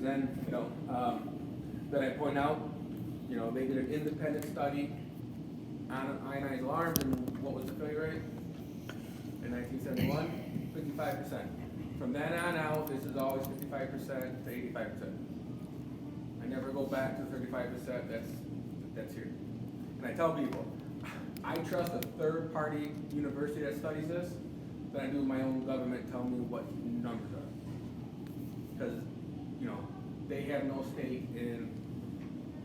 then, then I point out, they did an independent study on ionized alarms, and what was the failure rate? In 1971, 55%. From then on out, this is always 55% to 85%. I never go back to 35%, that's here. And I tell people, I trust a third-party university that studies this than I do my own government telling me what numbers are. Because, they have no stake in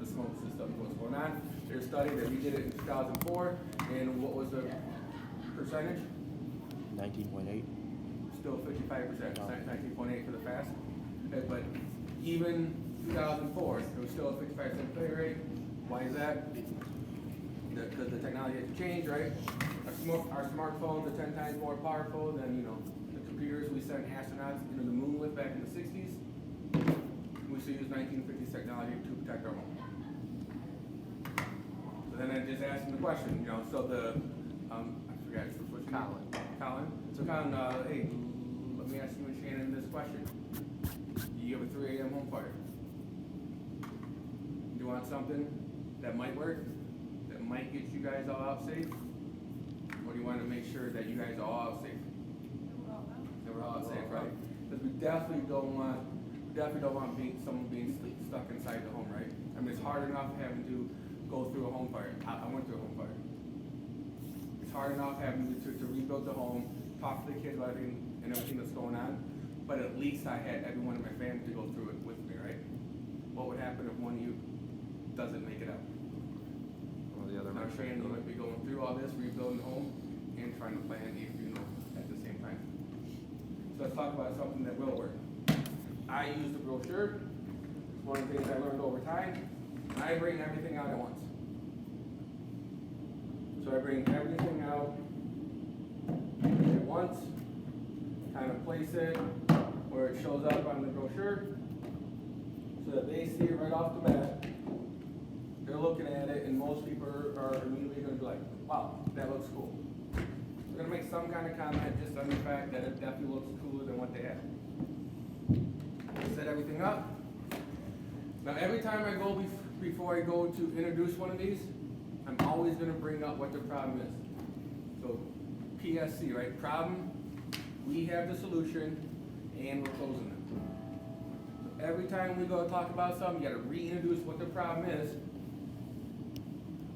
the smoke system, what's going on. There's a study that we did it in 2004, and what was the percentage? 19.8. Still 55%, 19.8 for the fast. But even 2004, it was still a 55% failure rate. Why is that? Because the technology has changed, right? Our smartphones are 10 times more powerful than the computers we sent astronauts into the moon with back in the 60s. We still use 1950s technology to protect our home. So then I just asked him the question, so the I forgot what's your name? Colin. So Colin, hey, let me ask you and Shannon this question. You have a 3 a.m. home fire. You want something that might work, that might get you guys all out safe? Or do you want to make sure that you guys are all out safe? That we're all out safe, right? Because we definitely don't want someone being stuck inside the home, right? I mean, it's hard enough having to go through a home fire. I went through a home fire. It's hard enough having to rebuild the home, talk to the kids about everything that's going on, but at least I had everyone in my family to go through it with me, right? What would happen if one of you doesn't make it out? Well, the other Now, Shannon, you might be going through all this, rebuilding the home, and trying to plan a funeral at the same time. So let's talk about something that will work. I use the brochure. It's one of the things I learned over time. I bring everything out at once. So I bring everything out at once, kind of place it where it shows up on the brochure, so that they see it right off the bat. They're looking at it, and most people are immediately going to be like, wow, that looks cool. They're going to make some kind of comment just on the fact that it definitely looks cooler than what they have. Set everything up. Now every time I go, before I go to introduce one of these, I'm always going to bring up what the problem is. So PSC, right? Problem, we have the solution, and we're closing it. So every time we go to talk about something, you got to reintroduce what the problem is.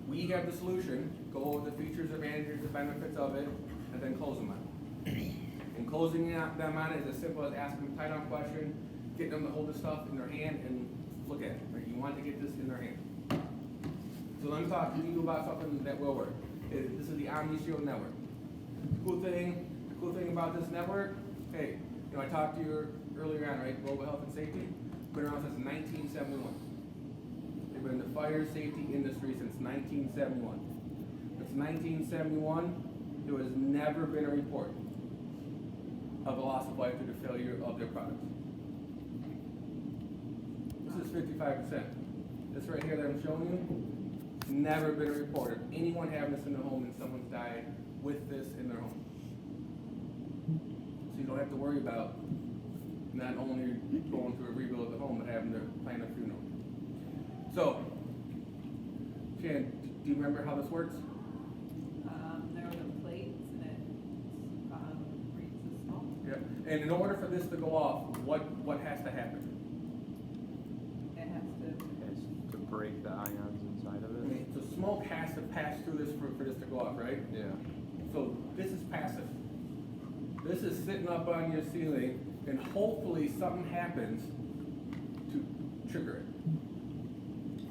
We have the solution, go over the features, advantages, the benefits of it, and then close them on it. And closing them on it is as simple as asking them a tie-down question, getting them to hold the stuff in their hand and look at it. Right? You want to get this in their hand. So let me talk to you about something that will work. This is the OmniShield network. Cool thing about this network, hey, I talked to you earlier on, right? Global health and safety, been around since 1971. They've been in the fire safety industry since 1971. Since 1971, there has never been a report of a loss of life due to failure of their products. This is 55%. This right here that I'm showing you, never been a report of anyone having this in their home and someone's died with this in their home. So you don't have to worry about not only going through a rebuild of the home, but having to plan a funeral. So, Shannon, do you remember how this works? There are the plates and it reads the smoke. Yep. And in order for this to go off, what has to happen? It has to. It's to break the ions inside of I it. mean, the smoke has to pass through this for this to go off, right? Yeah. So this is passive. This is sitting up on your ceiling, and hopefully something happens to trigger it.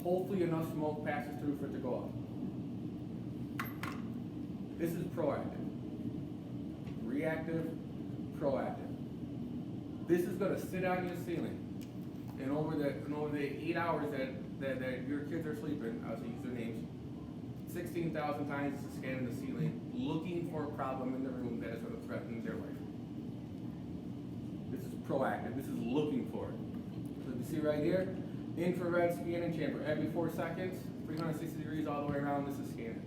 Hopefully enough smoke passes through for it to go off. This is proactive. Reactive, proactive. This is going to sit on your ceiling, and over the 8 hours that your kids are sleeping, I'll use their names, 16,000 times it's scanning the ceiling, looking for a problem in the room that is going to threaten their life. This is proactive. This is looking for it. So you see right here, infrared scanning chamber. Every 4 seconds, 360 degrees all the way around, this is scanning.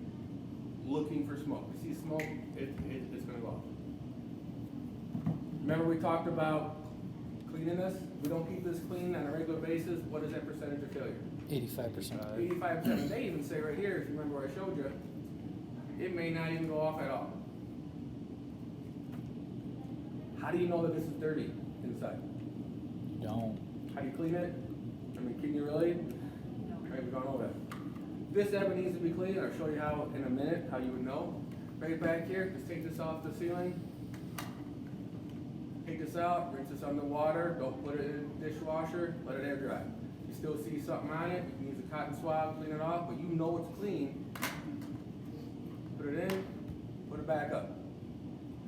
Looking for smoke. You see smoke, it's going to go off. Remember we talked about cleaning this, if we don't keep this clean on a regular basis, what is that percentage of failure? 85%. 85%. They even say right here, if you remember what I showed you, it may not even go off at all. How do you know that this is dirty inside? You don't. How do you clean it? I mean, can you really? Right, we've gone over that. This ever needs to be cleaned. I'll show you how in a minute, how you would know. Right back here, just take this off the ceiling. Take this out, rinse this under water, don't put it in the dishwasher, let it air dry. You still see something on it, you can use a cotton swab, clean it off, but you know it's clean. Put it in, put it back up.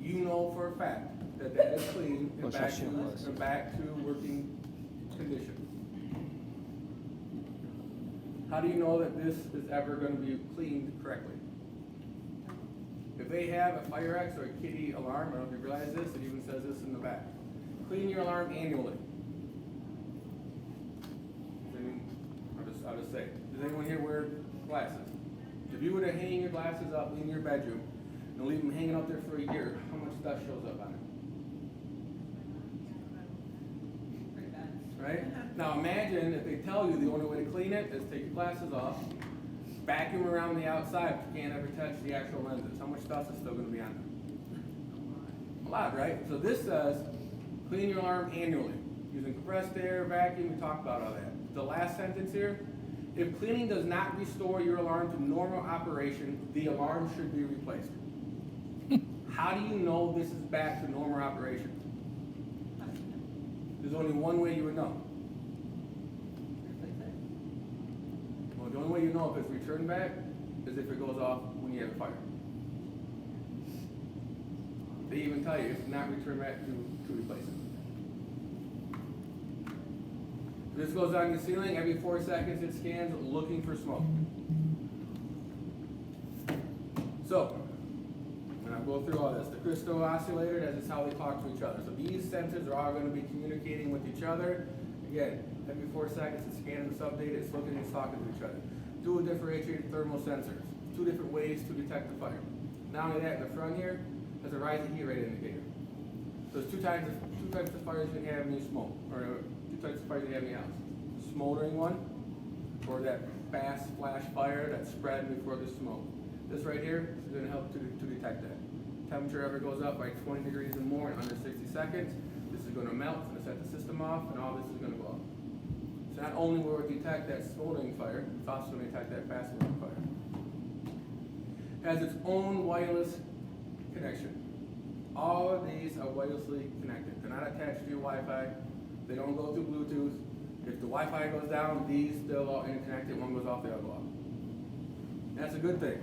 You know for a fact that that is clean and Which I back to, assume was. and back to working condition. How do you know that this is ever gonna be cleaned correctly? If they have a Fire X or a Kitty alarm, I don't know if you realize this, it even says this in the back. Clean your alarm annually. I'll just say, does anyone here wear glasses? If you were to hang your glasses up in your bedroom and leave them hanging up there for a year, how much dust shows up on it? Pretty bad. Right? Now imagine if they tell you the only way to clean it is take your glasses off, vacuum around the outside, but you can't ever touch the actual lenses. How much dust is still gonna be on them? A lot, right? So this says, clean your alarm annually, using compressed air, vacuum, we talked about all that. The last sentence here, if cleaning does not restore your alarm to normal operation, the alarm should be replaced. How do you know this is back to normal operation? There's only one way you would know. Replace it. Well, the only way you know if it's returned back is if it goes off when you have a fire. They even tell you if it's not returned back to replace it. This goes on the ceiling, every 4 seconds it scans looking for smoke. So, when I go through all this, the crystal oscillator, that is how they talk to each other. So these sensors are all going to be communicating with each other. Again, every 4 seconds it's scanning the sub-data, it's looking, it's talking to each other. Dual differentiated thermal sensors, 2 different ways to detect the fire. Not only that, in the front here, there's a rising heat rate indicator. So there's two types of fires you can have when you smoke, or 2 types of fires you have in your house. Smoldering one, or that fast flash fire that's spread before the smoke. This right here is going to help to detect that. Temperature ever goes up by 20 degrees or more in under 60 seconds, this is going to melt, it's going to set the system off, and all this is going to go off. So not only will it detect that smoldering fire, it's also going to detect that fast moving fire. It has its own wireless connection. All of these are wirelessly connected. They're not attached to your Wi-Fi. They don't go through Bluetooth. If the Wi-Fi goes down, these still all interconnected. One goes off, the other goes off. That's a good thing.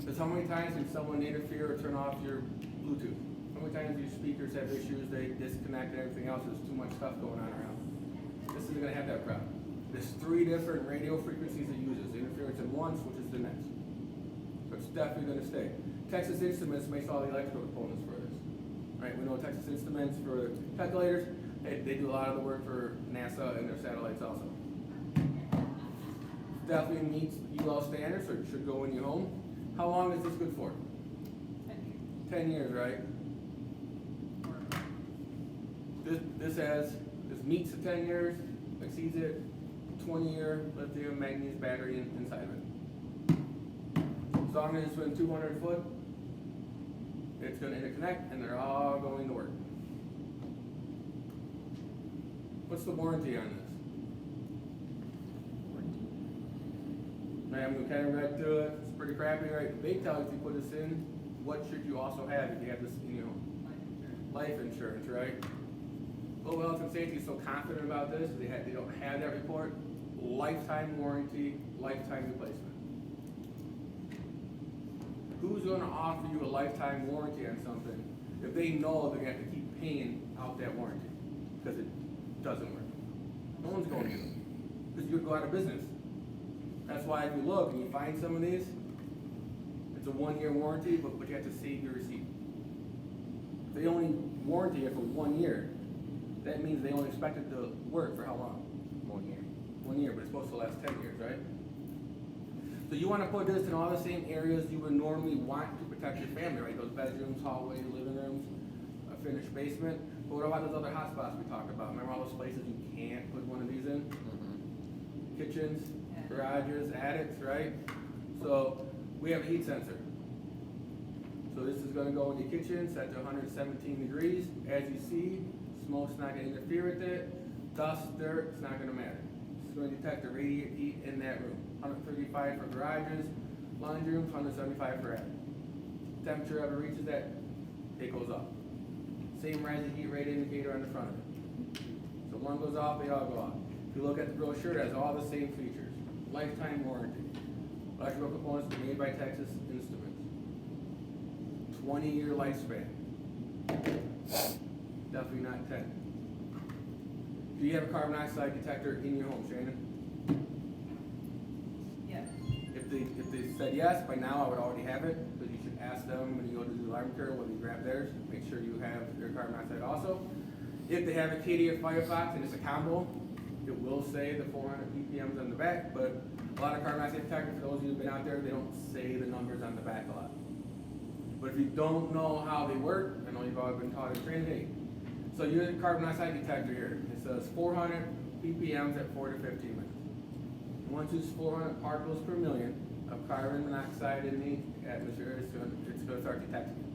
Because how many times can someone interfere or turn off your Bluetooth? How many times do your speakers have issues, they disconnect and everything else, there's too much stuff going on around. This isn't going to have that problem. There's 3 different radio frequencies it uses. Interference in one, switches to the next. So it's definitely going to stay. Texas Instruments makes all the electrical components for this. Right? We know Texas Instruments for calculators. They do a lot of the work for NASA and their satellites also. Definitely meets UL standards, so it should go in your home. How long is this good for? 10 years, right? This meets the 10 years, exceeds it, 20-year lithium manganese battery inside of it. As long as it's within 200 foot, it's going to interconnect and they're all going to work. What's the warranty on this? I'm going to kind of read through it. It's pretty crappy, right? They tell you if you put this in, what should you also have if you have this in your home? Life insurance, right? Global Health and Safety is so confident about this, they don't have that report. Lifetime warranty, lifetime replacement. Who's going to offer you a lifetime warranty on something if they know they're going to have to keep paying out that warranty because it doesn't work? No one's going to, because you'll go out of business. That's why if you look and you find some of these, it's a 1-year warranty, but you have to save your receipt. If they only warranty it for 1 year, that means they only expect it to work for how long? 1 year. 1 year, but it's supposed to last 10 years, right? So you want to put this in all the same areas you would normally want to protect your family, right? Those bedrooms, hallways, living rooms, a finished basement. But what about those other hotspots we talked about? Remember all those places you can't put one of these in? Kitchens, garages, attics, right? So we have a heat sensor. So this is gonna go in your kitchen, set to 117 degrees. As you see, smoke's not gonna interfere with it. Dust, dirt, it's not gonna matter. It's gonna detect the radiant heat in that room. 135 for garages, laundry rooms, 175 for attic. Temperature ever reaches that, it goes up. Same rising heat rate indicator on the front of it. So one goes off, they all go off. If you look at the brochure, it has all the same features. Lifetime warranty. Electrical components made by Texas Instruments. 20-year lifespan. Definitely not 10. Do you have a carbon monoxide detector in your home, Shannon? Yes. If they said yes, by now I would already have it, because you should ask them when you go to the alarm care, whether you grab theirs, make sure you have your carbon monoxide also. If they have a KD or Firefox and it's a combo, it will say the 400 ppms on the back, but a lot of carbon monoxide detectors, for those of you who've been out there, they don't say the numbers on the back a lot. But if you don't know how they work, I know you've all been taught in training. So your carbon monoxide detector here, it says 400 ppms at 4 to 15 minutes. Once it's 400 particles per million of carbon monoxide in the atmosphere, it's going to start detecting it.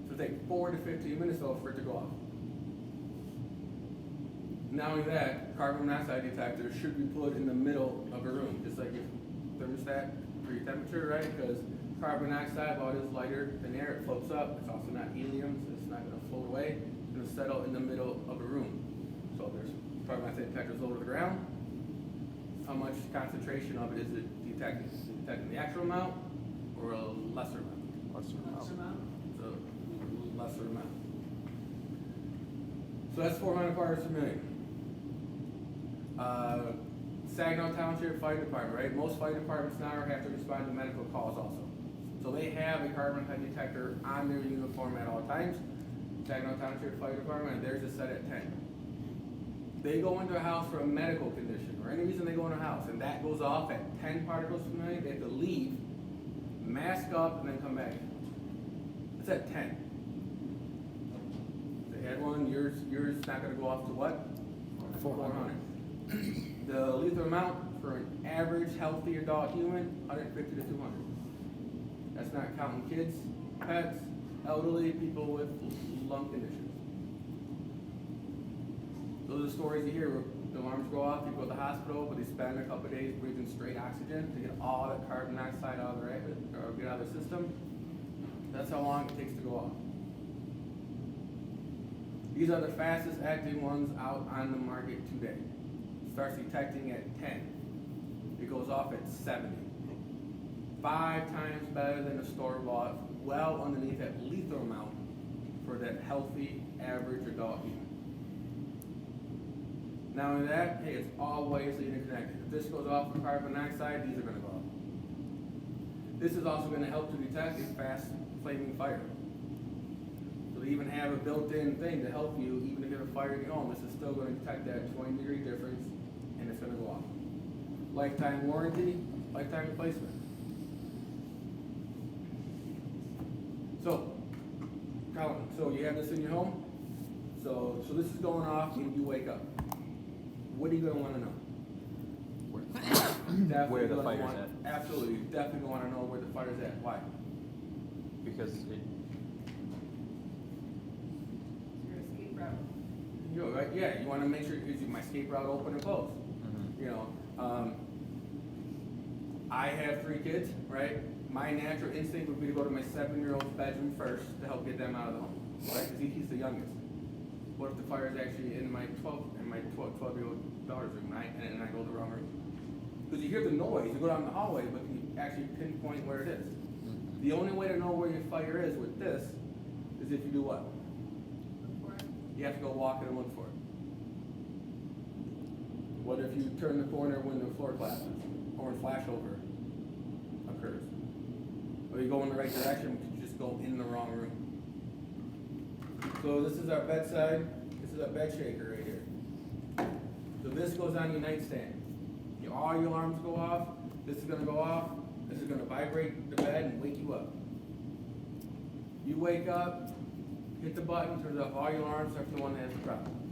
So it'll take 4 to 15 minutes though for it to go off. Not only that, carbon monoxide detector should be put in the middle of a room, just like your thermostat for your temperature, right? Because carbon monoxide, while it is lighter than air, it floats up. It's also not helium, so it's not going to float away. It's going to settle in the middle of a room. So there's carbon monoxide detectors low to the ground. How much concentration of it is it detecting? Is it detecting the actual amount or a lesser amount? Lesser amount. So lesser amount. So that's 400 parts per million. Saginaw Township Fire Department, right? Most fire departments now have to respond to medical calls also. So they have a carbon monoxide detector on their uniform at all times. Saginaw Township Fire Department, and theirs is set at 10. They go into a house for a medical condition, or any reason they go in a house, and that goes off at 10 particles per million, they have to leave, mask up, and then come back. It's at 10. They had one, yours not gonna go off to what? 400. The lethal amount for an average healthy adult human, 150 to 200. That's not counting kids, pets, elderly, people with lung conditions. Those are the stories you hear where the alarms go off, people go to the hospital, but they spend a couple of days breathing straight oxygen to get all that carbon dioxide out of their or get out of their system. That's how long it takes to go off. These are the fastest acting ones out on the market today. Starts detecting at 10. It goes off at 70. 5 times better than a store-bought, well underneath that lethal amount for that healthy, average adult human. Not only that, hey, it's always interconnected. If this goes off with carbon monoxide, these are going to go off. This is also going to help to detect a fast flaming fire. So they even have a built-in thing to help you, even if you have a fire in your home, this is still going to detect that 20-degree difference, and it's going to go off. Lifetime warranty, lifetime replacement. So, Colin, so you have this in your home. So this is going off, and you wake up. What are you going to want to know? Where the Definitely fire's want- at. Absolutely, you definitely want to know where the fire's at. Why? Because Your escape route. You know, right? Yeah, you want to make sure is my escape route open and closed. You know, I have 3 kids, right? My natural instinct would be to go to my 7-year-old's bedroom first to help get them out of the home, right? Because he's the youngest. What if the fire is actually in my 12-year-old daughter's room, and I go the wrong room? Because you hear the noise, you go down the hallway, but can you actually pinpoint where it is? The only way to know where your fire is with this is if you do what? Look for it. You have to go walk it and look for it. What if you turn the corner when the floor collapses or when flashover occurs? Or you go in the right direction, but you just go in the wrong room. So this is our bedside. This is our bed shaker right here. So this goes on your nightstand. All your alarms go off. This is going to go off. This is going to vibrate the bed and wake you up. You wake up, hit the button, turns off all your alarms except for the one that has the problem.